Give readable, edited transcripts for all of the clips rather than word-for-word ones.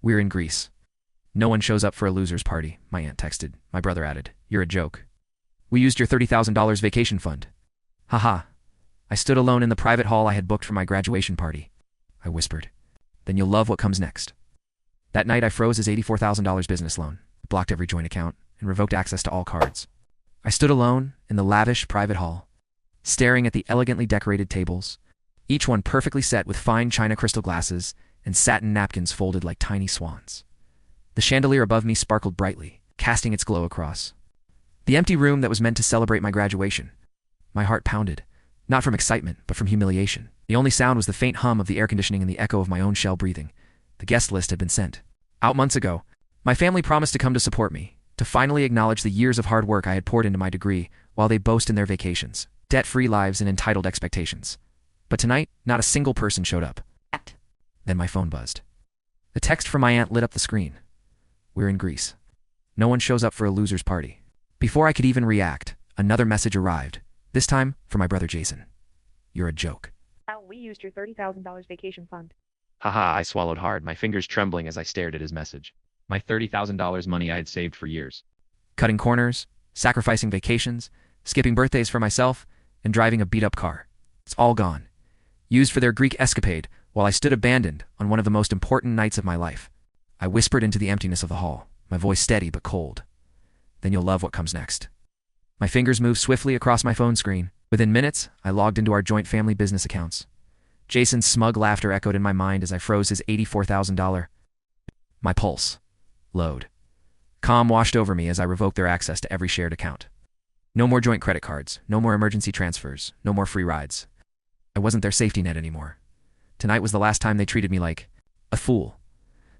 We're in Greece. No one shows up for a loser's party, my aunt texted. My brother added, "You're a joke. We used your $30,000 vacation fund." Haha. I stood alone in the private hall I had booked for my graduation party. I whispered, "Then you'll love what comes next." That night I froze his $84,000 business loan, blocked every joint account, and revoked access to all cards. I stood alone in the lavish private hall, staring at the elegantly decorated tables, each one perfectly set with fine china crystal glasses and satin napkins folded like tiny swans. The chandelier above me sparkled brightly, casting its glow across the empty room that was meant to celebrate my graduation. My heart pounded, not from excitement, but from humiliation. The only sound was the faint hum of the air conditioning and the echo of my own shell breathing. The guest list had been sent out months ago. My family promised to come to support me, to finally acknowledge the years of hard work I had poured into my degree, while they boast in their vacations, debt-free lives, and entitled expectations. But tonight, not a single person showed up. Then my phone buzzed. The text from my aunt lit up the screen. We're in Greece. No one shows up for a loser's party. Before I could even react, another message arrived, this time from my brother Jason. You're a joke. We used your $30,000 vacation fund. Haha, I swallowed hard, my fingers trembling as I stared at his message. My $30,000 money I had saved for years. Cutting corners, sacrificing vacations, skipping birthdays for myself, and driving a beat-up car. It's all gone. Used for their Greek escapade while I stood abandoned on one of the most important nights of my life. I whispered into the emptiness of the hall, my voice steady but cold. Then you'll love what comes next. My fingers moved swiftly across my phone screen. Within minutes, I logged into our joint family business accounts. Jason's smug laughter echoed in my mind as I froze his $84,000. My pulse. Load. Calm washed over me as I revoked their access to every shared account. No more joint credit cards, no more emergency transfers, no more free rides. I wasn't their safety net anymore. Tonight was the last time they treated me like a fool.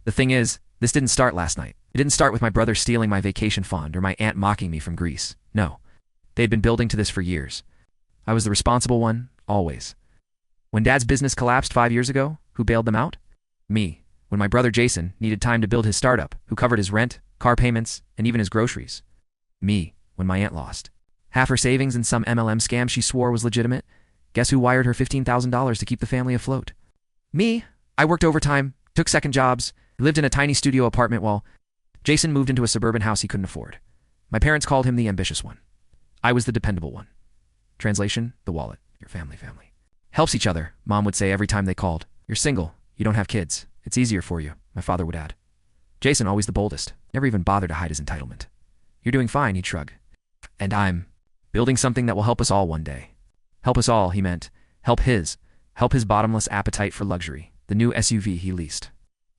The thing is, this didn't start last night. It didn't start with my brother stealing my vacation fund or my aunt mocking me from Greece. No. They had been building to this for years. I was the responsible one, always. When Dad's business collapsed 5 years ago, who bailed them out? Me. When my brother Jason needed time to build his startup, who covered his rent, car payments, and even his groceries? Me. When my aunt lost half her savings in some MLM scam she swore was legitimate, guess who wired her $15,000 to keep the family afloat? Me. I worked overtime, took second jobs, lived in a tiny studio apartment while Jason moved into a suburban house he couldn't afford. My parents called him the ambitious one. I was the dependable one. Translation, the wallet, your family. Helps each other, Mom would say every time they called. You're single, you don't have kids. It's easier for you, my father would add. Jason, always the boldest, never even bothered to hide his entitlement. You're doing fine, he'd shrug. And I'm building something that will help us all one day. Help us all, he meant. Help his bottomless appetite for luxury, the new SUV he leased.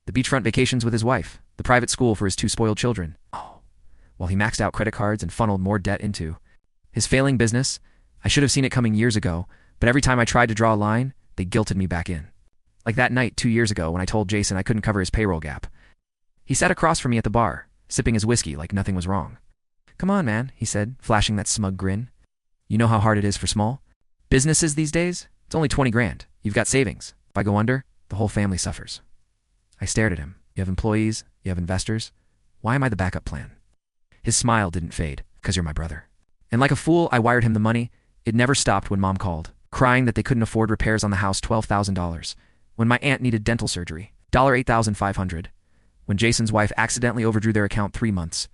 The beachfront vacations with his wife, the private school for his 2 spoiled children. Oh, while he maxed out credit cards and funneled more debt into his failing business. I should have seen it coming years ago, but every time I tried to draw a line, they guilted me back in. Like that night 2 years ago when I told Jason I couldn't cover his payroll gap. He sat across from me at the bar, sipping his whiskey like nothing was wrong. Come on, man, he said, flashing that smug grin. You know how hard it is for small businesses these days? It's only 20 grand. You've got savings. If I go under, the whole family suffers. I stared at him. You have employees, you have investors. Why am I the backup plan? His smile didn't fade, because you're my brother. And like a fool, I wired him the money. It never stopped when Mom called, crying that they couldn't afford repairs on the house, $12,000. When my aunt needed dental surgery, $8,500. When Jason's wife accidentally overdrew their account 3 months.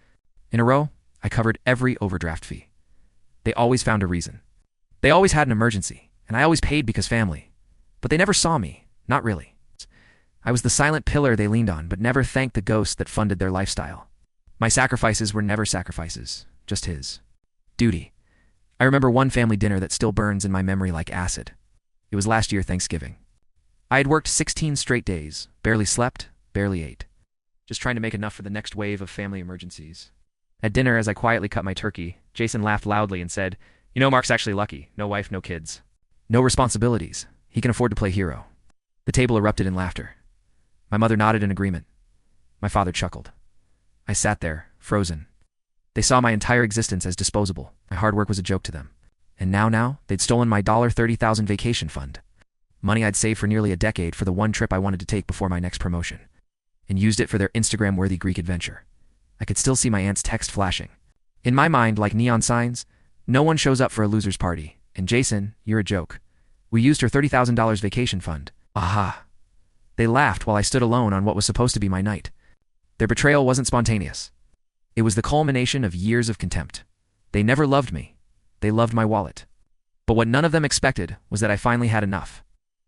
In a row, I covered every overdraft fee. They always found a reason. They always had an emergency, and I always paid because family. But they never saw me, not really. I was the silent pillar they leaned on, but never thanked the ghost that funded their lifestyle. My sacrifices were never sacrifices, just his duty. I remember one family dinner that still burns in my memory like acid. It was last year Thanksgiving. I had worked 16 straight days, barely slept, barely ate. Just trying to make enough for the next wave of family emergencies. At dinner, as I quietly cut my turkey, Jason laughed loudly and said, "You know, Mark's actually lucky. No wife, no kids. No responsibilities. He can afford to play hero." The table erupted in laughter. My mother nodded in agreement. My father chuckled. I sat there, frozen. They saw my entire existence as disposable. My hard work was a joke to them. And now, they'd stolen my $30,000 vacation fund. Money I'd saved for nearly a decade for the one trip I wanted to take before my next promotion. And used it for their Instagram-worthy Greek adventure. I could still see my aunt's text flashing. In my mind, like neon signs, no one shows up for a loser's party. And Jason, you're a joke. We used her $30,000 vacation fund. Aha. They laughed while I stood alone on what was supposed to be my night. Their betrayal wasn't spontaneous. It was the culmination of years of contempt. They never loved me. They loved my wallet. But what none of them expected was that I finally had enough.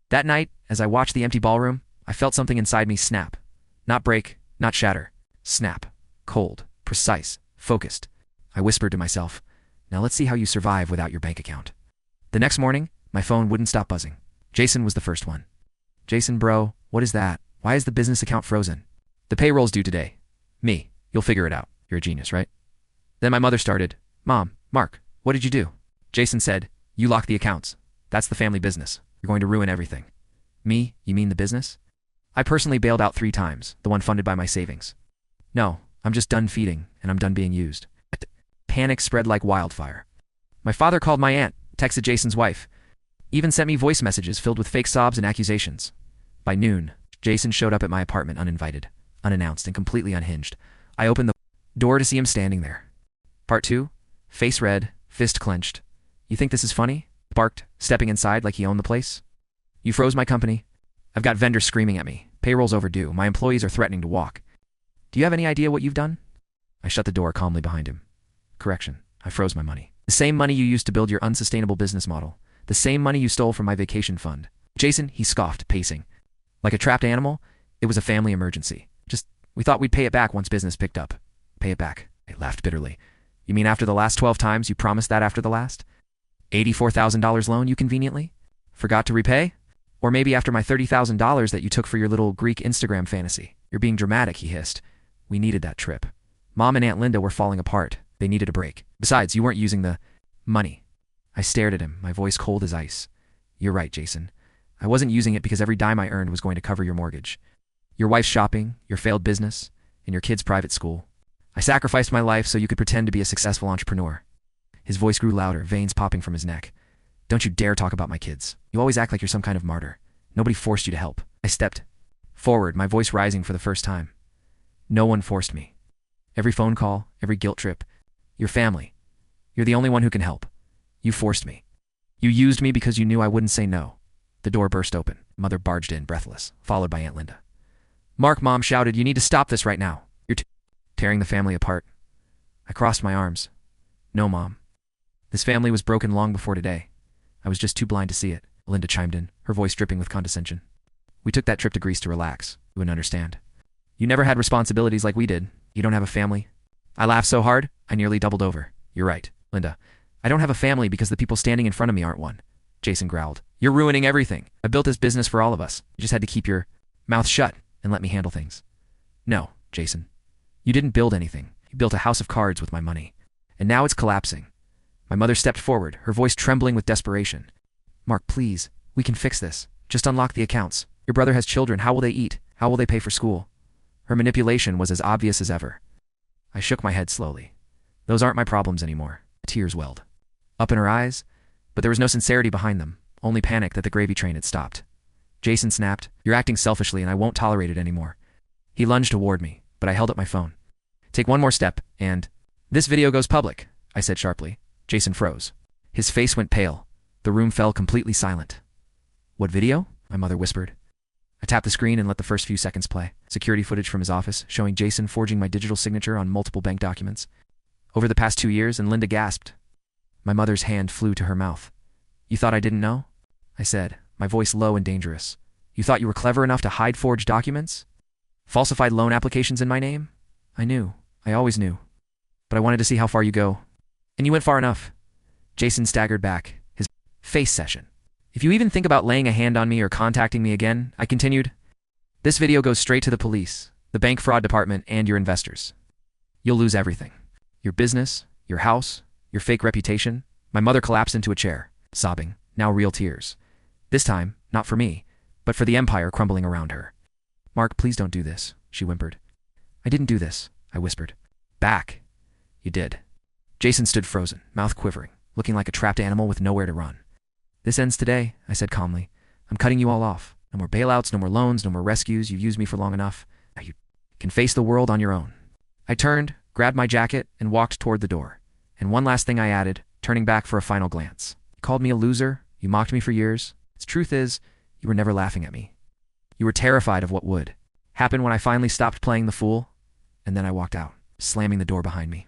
That night, as I watched the empty ballroom, I felt something inside me snap. Not break, not shatter. Snap. Cold, precise, focused. I whispered to myself, now let's see how you survive without your bank account. The next morning, my phone wouldn't stop buzzing. Jason was the first one. Jason, bro, what is that? Why is the business account frozen? The payroll's due today. Me, you'll figure it out. You're a genius, right? Then my mother started, Mom, Mark, what did you do? Jason said, you locked the accounts. That's the family business. You're going to ruin everything. Me, you mean the business? I personally bailed out 3 times, the one funded by my savings. No, I'm just done feeding, and I'm done being used. Panic spread like wildfire. My father called my aunt, texted Jason's wife, even sent me voice messages filled with fake sobs and accusations. By noon, Jason showed up at my apartment uninvited, unannounced, and completely unhinged. I opened the door to see him standing there. Part 2, face red, fist clenched. You think this is funny? Barked, stepping inside like he owned the place. You froze my company. I've got vendors screaming at me. Payroll's overdue. My employees are threatening to walk. Do you have any idea what you've done? I shut the door calmly behind him. Correction, I froze my money. The same money you used to build your unsustainable business model. The same money you stole from my vacation fund. Jason, he scoffed, pacing. Like a trapped animal, it was a family emergency. We thought we'd pay it back once business picked up. Pay it back. I laughed bitterly. You mean after the last 12 times you promised that after the last? $84,000 loan you conveniently forgot to repay? Or maybe after my $30,000 that you took for your little Greek Instagram fantasy? You're being dramatic, he hissed. We needed that trip. Mom and Aunt Linda were falling apart. They needed a break. Besides, you weren't using the money. I stared at him, my voice cold as ice. You're right, Jason. I wasn't using it because every dime I earned was going to cover your mortgage, your wife's shopping, your failed business, and your kid's private school. I sacrificed my life so you could pretend to be a successful entrepreneur. His voice grew louder, veins popping from his neck. Don't you dare talk about my kids. You always act like you're some kind of martyr. Nobody forced you to help. I stepped forward, my voice rising for the first time. No one forced me. Every phone call, every guilt trip, your family. You're the only one who can help. You forced me. You used me because you knew I wouldn't say no. The door burst open. Mother barged in, breathless, followed by Aunt Linda. Mark, Mom shouted, you need to stop this right now. You're tearing the family apart. I crossed my arms. No, Mom. This family was broken long before today. I was just too blind to see it. Linda chimed in, her voice dripping with condescension. We took that trip to Greece to relax. You wouldn't understand. You never had responsibilities like we did. You don't have a family. I laughed so hard, I nearly doubled over. You're right, Linda. I don't have a family because the people standing in front of me aren't one. Jason growled. You're ruining everything. I built this business for all of us. You just had to keep your mouth shut and let me handle things. No, Jason. You didn't build anything. You built a house of cards with my money. And now it's collapsing. My mother stepped forward, her voice trembling with desperation. Mark, please. We can fix this. Just unlock the accounts. Your brother has children. How will they eat? How will they pay for school? Her manipulation was as obvious as ever. I shook my head slowly. Those aren't my problems anymore. Tears welled up in her eyes, but there was no sincerity behind them, only panic that the gravy train had stopped. Jason snapped, you're acting selfishly and I won't tolerate it anymore. He lunged toward me, but I held up my phone. Take one more step, and this video goes public, I said sharply. Jason froze. His face went pale. The room fell completely silent. What video? My mother whispered. I tapped the screen and let the first few seconds play. Security footage from his office, showing Jason forging my digital signature on multiple bank documents. Over the past 2 years, and Linda gasped. My mother's hand flew to her mouth. You thought I didn't know? I said, my voice low and dangerous. You thought you were clever enough to hide forged documents? Falsified loan applications in my name? I knew. I always knew. But I wanted to see how far you go. And you went far enough. Jason staggered back, his face session. If you even think about laying a hand on me or contacting me again, I continued, this video goes straight to the police, the bank fraud department, and your investors. You'll lose everything. Your business, your house, your fake reputation. My mother collapsed into a chair, sobbing, now real tears. This time, not for me, but for the empire crumbling around her. Mark, please don't do this, she whimpered. I didn't do this, I whispered. Back. You did. Jason stood frozen, mouth quivering, looking like a trapped animal with nowhere to run. This ends today, I said calmly. I'm cutting you all off. No more bailouts, no more loans, no more rescues. You've used me for long enough. Now you can face the world on your own. I turned, grabbed my jacket, and walked toward the door. And one last thing I added, turning back for a final glance. You called me a loser. You mocked me for years. The truth is, you were never laughing at me. You were terrified of what would happen when I finally stopped playing the fool. and then I walked out, slamming the door behind me.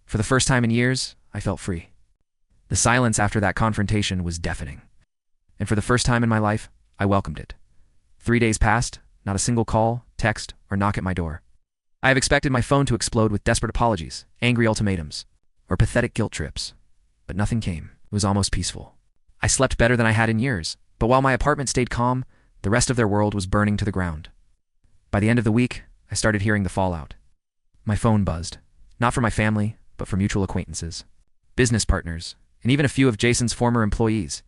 For the first time in years, I felt free. The silence after that confrontation was deafening. And for the first time in my life, I welcomed it. 3 days passed, not a single call, text, or knock at my door. I have expected my phone to explode with desperate apologies, angry ultimatums, or pathetic guilt trips. But nothing came. It was almost peaceful. I slept better than I had in years, but while my apartment stayed calm, the rest of their world was burning to the ground. By the end of the week, I started hearing the fallout. My phone buzzed, not for my family, but for mutual acquaintances, business partners, and even a few of Jason's former employees.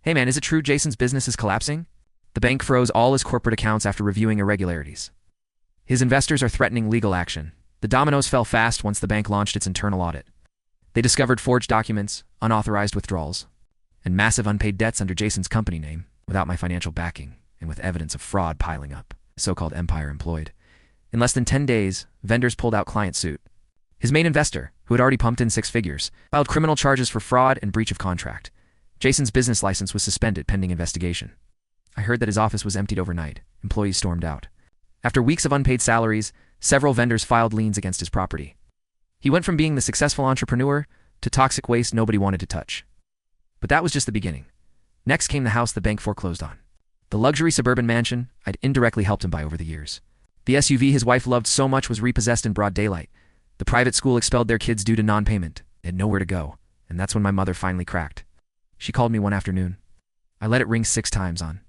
Hey man, is it true Jason's business is collapsing? The bank froze all his corporate accounts after reviewing irregularities. His investors are threatening legal action. The dominoes fell fast once the bank launched its internal audit. They discovered forged documents, unauthorized withdrawals, and massive unpaid debts under Jason's company name, without my financial backing, and with evidence of fraud piling up, the so-called empire employed. In less than 10 days, vendors pulled out client suit. His main investor, who had already pumped in 6 figures, filed criminal charges for fraud and breach of contract. Jason's business license was suspended pending investigation. I heard that his office was emptied overnight. Employees stormed out. After weeks of unpaid salaries, several vendors filed liens against his property. He went from being the successful entrepreneur to toxic waste nobody wanted to touch. But that was just the beginning. Next came the house the bank foreclosed on. The luxury suburban mansion I'd indirectly helped him buy over the years. The SUV his wife loved so much was repossessed in broad daylight. The private school expelled their kids due to non-payment. They had nowhere to go, and that's when my mother finally cracked. She called me one afternoon. I let it ring 6 times on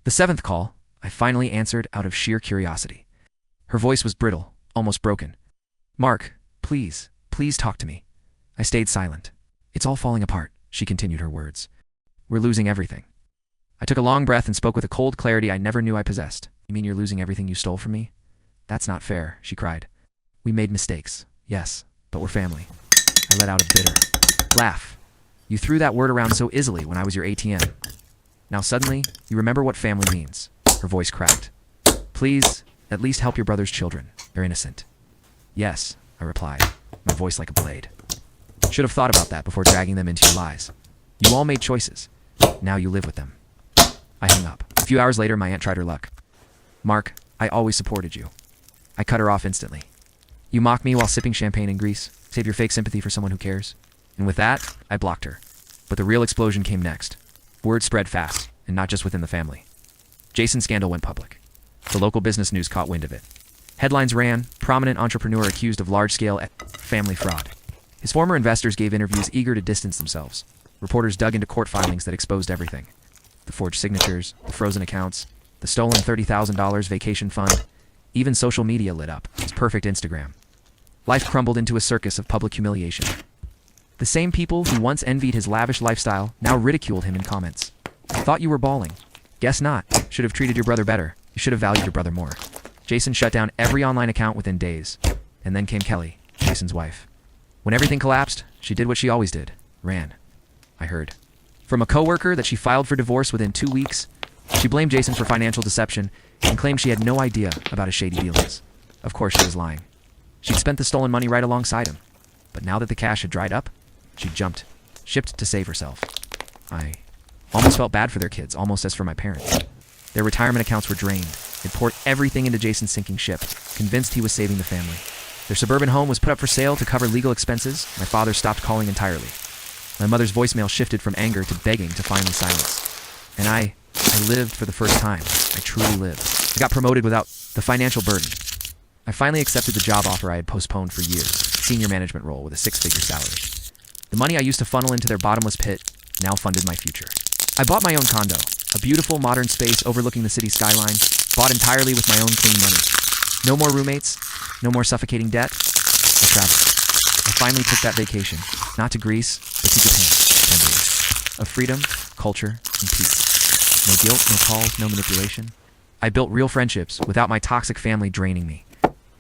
the 7th call, I finally answered out of sheer curiosity. Her voice was brittle, almost broken. "Mark, please talk to me." I stayed silent. "It's all falling apart," she continued her words. "We're losing everything." I took a long breath and spoke with a cold clarity I never knew I possessed. "You mean you're losing everything you stole from me?" "That's not fair," she cried. "We made mistakes, yes, but we're family." I let out a bitter laugh. "You threw that word around so easily when I was your ATM. Now suddenly, you remember what family means." Her voice cracked. "Please, at least help your brother's children. They're innocent." "Yes," I replied, my voice like a blade. "Should have thought about that before dragging them into your lies. You all made choices. Now you live with them." I hung up. A few hours later, my aunt tried her luck. "Mark, I always supported you." I cut her off instantly. "You mock me while sipping champagne in Greece. Save your fake sympathy for someone who cares." And with that, I blocked her. But the real explosion came next. Word spread fast, and not just within the family. Jason's scandal went public. The local business news caught wind of it. Headlines ran, "Prominent entrepreneur accused of large-scale family fraud." His former investors gave interviews eager to distance themselves. Reporters dug into court filings that exposed everything. The forged signatures, the frozen accounts, the stolen $30,000 vacation fund. Even social media lit up. It's perfect Instagram. Life crumbled into a circus of public humiliation. The same people who once envied his lavish lifestyle now ridiculed him in comments. "Thought you were balling. Guess not. Should have treated your brother better. You should have valued your brother more." Jason shut down every online account within days. And then came Kelly, Jason's wife. When everything collapsed, she did what she always did. Ran. I heard from a coworker that she filed for divorce within 2 weeks. She blamed Jason for financial deception and claimed she had no idea about his shady dealings. Of course she was lying. She'd spent the stolen money right alongside him. But now that the cash had dried up, she jumped, shipped to save herself. I almost felt bad for their kids, almost as for my parents. Their retirement accounts were drained. They'd poured everything into Jason's sinking ship, convinced he was saving the family. Their suburban home was put up for sale to cover legal expenses. My father stopped calling entirely. My mother's voicemail shifted from anger to begging to finally silence. And I lived for the first time. I truly lived. I got promoted without the financial burden. I finally accepted the job offer I had postponed for years, a senior management role with a 6-figure salary. The money I used to funnel into their bottomless pit now funded my future. I bought my own condo, a beautiful modern space overlooking the city skyline, bought entirely with my own clean money. No more roommates, no more suffocating debt. I traveled. I finally took that vacation, not to Greece, but to Japan, 10 days. Of freedom, culture, and peace. No guilt, no calls, no manipulation. I built real friendships without my toxic family draining me.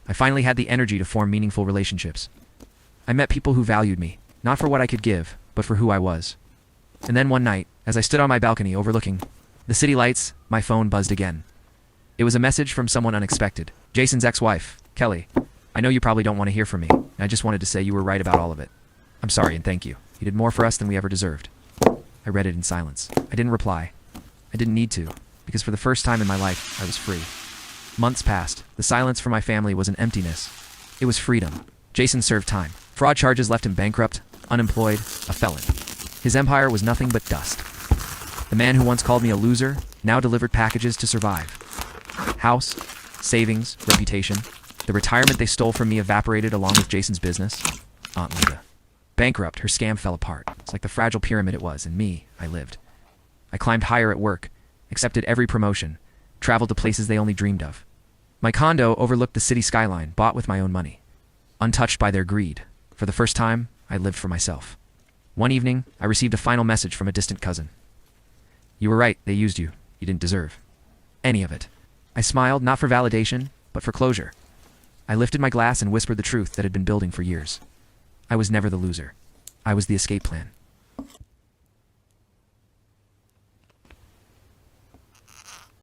I finally had the energy to form meaningful relationships. I met people who valued me, not for what I could give, but for who I was. And then one night, as I stood on my balcony overlooking the city lights, my phone buzzed again. It was a message from someone unexpected. Jason's ex-wife, Kelly. "I know you probably don't want to hear from me. I just wanted to say you were right about all of it. I'm sorry and thank you. You did more for us than we ever deserved." I read it in silence. I didn't reply. I didn't need to, because for the first time in my life, I was free. Months passed. The silence from my family was an emptiness, It was freedom. Jason served time. Fraud charges left him bankrupt, unemployed, a felon. His empire was nothing but dust. The man who once called me a loser now delivered packages to survive. House, savings, reputation. The retirement they stole from me evaporated along with Jason's business. Aunt Linda. Bankrupt, her scam fell apart. It's like the fragile pyramid it was, and me, I lived. I climbed higher at work, accepted every promotion, traveled to places they only dreamed of. My condo overlooked the city skyline, bought with my own money. Untouched by their greed, for the first time, I lived for myself. One evening, I received a final message from a distant cousin. You were right, they used you. You didn't deserve any of it. I smiled, not for validation, but for closure. I lifted my glass and whispered the truth that had been building for years. I was never the loser. I was the escape plan.